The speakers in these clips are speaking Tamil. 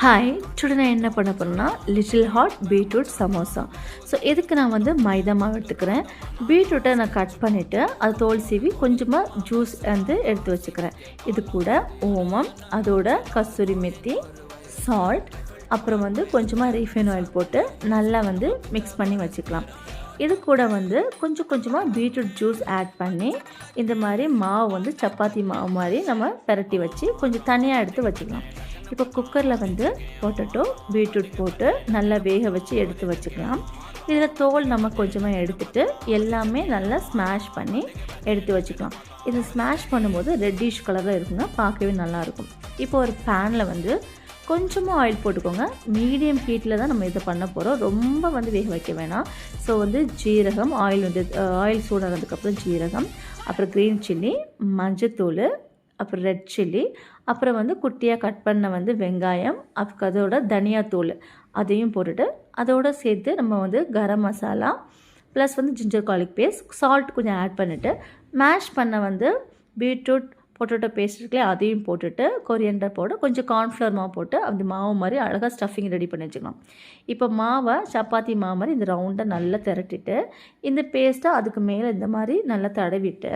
ஹாய், டுடே நான் என்ன பண்ண போகிறேன்னா little hot beetroot samosa. So இதுக்கு நான் மைதா மாவு எடுத்துக்கிறேன். பீட்ரூட்டை நான் கட் பண்ணிவிட்டு அது தோல் சீவி கொஞ்சமாக ஜூஸ் எடுத்து வச்சுக்கிறேன். இது கூட ஓமம், அதோட கஸ்தூரி மெத்தி, சால்ட், அப்புறம் கொஞ்சமாக ரீஃபைன் ஆயில் போட்டு நல்லா மிக்ஸ் பண்ணி வச்சுக்கலாம். இது கூட கொஞ்சம் கொஞ்சமாக பீட்ரூட் ஜூஸ் ஆட் பண்ணி இந்த மாதிரி மாவு சப்பாத்தி மாவு மாதிரி நம்ம பெரட்டி வச்சு கொஞ்சம் தனியாக எடுத்து வச்சுக்கலாம். இப்போ குக்கரில் பொட்டேட்டோ பீட்ரூட் போட்டு நல்லா வேக வச்சு எடுத்து வச்சுக்கலாம். இதில் தோல் நம்ம கொஞ்சமாக எடுத்துகிட்டு எல்லாமே நல்லா ஸ்மாஷ் பண்ணி எடுத்து வச்சுக்கலாம். இதை ஸ்மாஷ் பண்ணும்போது ரெட்டிஷ் கலரில் இருக்குங்க, பார்க்கவே நல்லாயிருக்கும். இப்போ ஒரு பேனில் கொஞ்சமாக ஆயில் போட்டுக்கோங்க. மீடியம் ஹீட்டில் தான் நம்ம இதை பண்ண போகிறோம். ரொம்ப வேக வைக்க வேணாம். ஸோ ஜீரகம், ஆயில் சூடானதுக்கப்புறம் ஜீரகம், அப்புறம் க்ரீன் சில்லி, மஞ்சத்தூள், அப்புறம் ரெட் சில்லி, அப்புறம் குட்டியாக கட் பண்ண வெங்காயம், அதோட தனியாத்தூள் அதையும் போட்டுட்டு அதோடு சேர்த்து நம்ம garam masala plus ginger garlic paste, salt கொஞ்சம் ஆட் பண்ணிவிட்டு மேஷ் பண்ண பீட்ரூட் பொட்டேட்டோ பேஸ்ட் இருக்குல்லையே அதையும் போட்டுட்டு கொரியண்டர் போட்டு கொஞ்சம் கார்ன்ஃப்ளவர் மாவு போட்டு அந்த மாவு மாதிரி அழகாக ஸ்டஃபிங் ரெடி பண்ணி வச்சுக்கலாம். இப்போ மாவை சப்பாத்தி மாவு மாதிரி இந்த ரவுண்டாக நல்லா திரட்டிட்டு இந்த பேஸ்ட்டை அதுக்கு மேலே இந்த மாதிரி நல்லா தடவிட்டு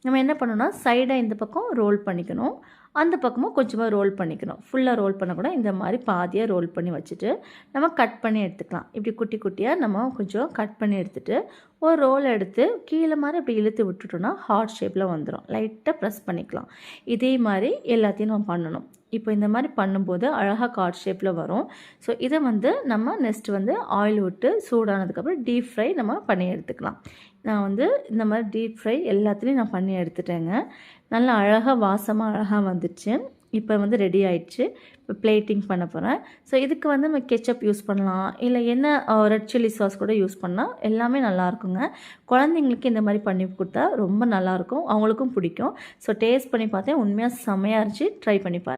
நம்ம என்ன பண்ணணும்னா சைடாக இந்த பக்கம் ரோல் பண்ணிக்கணும், அந்த பக்கமும் கொஞ்சமாக ரோல் பண்ணிக்கணும். ஃபுல்லாக ரோல் பண்ணக்கூட இந்த மாதிரி பாதியாக ரோல் பண்ணி வச்சுட்டு நம்ம கட் பண்ணி எடுத்துக்கலாம். இப்படி குட்டி குட்டியாக நம்ம கொஞ்சம் கட் பண்ணி எடுத்துகிட்டு ஒரு ரோல் எடுத்து கீழே மாதிரி அப்படி இழுத்து விட்டுட்டோன்னா ஹார்ட் ஷேப்பில் வந்துடும். லைட்டாக ப்ரெஸ் பண்ணிக்கலாம். இதே மாதிரி எல்லாத்தையும் நம்ம பண்ணணும். இப்போ இந்த மாதிரி பண்ணும்போது அழகாக ஹார்ட் ஷேப்பில் வரும். ஸோ இதை நம்ம நெக்ஸ்ட்டு ஆயில் விட்டு சூடானதுக்கப்புறம் டீப் ஃப்ரை நம்ம பண்ணி எடுத்துக்கலாம். நான் இந்த மாதிரி டீப் ஃப்ரை எல்லாத்துலேயும் நான் பண்ணி எடுத்துட்டேங்க. நல்லா அழகாக வாசமாக அழகாக வந்துடுச்சு. இப்போ ரெடி ஆயிடுச்சு. இப்போ பிளேட்டிங் பண்ண போகிறேன். ஸோ இதுக்கு நம்ம கெச்சப் யூஸ் பண்ணலாம், இல்லை என்ன ரெட் சில்லி சாஸ் கூட யூஸ் பண்ணால் எல்லாமே நல்லாயிருக்குங்க. குழந்தைங்களுக்கு இந்த மாதிரி பண்ணி கொடுத்தா ரொம்ப நல்லாயிருக்கும், அவங்களுக்கும் பிடிக்கும். ஸோ டேஸ்ட் பண்ணி பார்த்தேன், உண்மையாக செம்மையாக இருந்துச்சு. ட்ரை பண்ணி பாருங்கள்.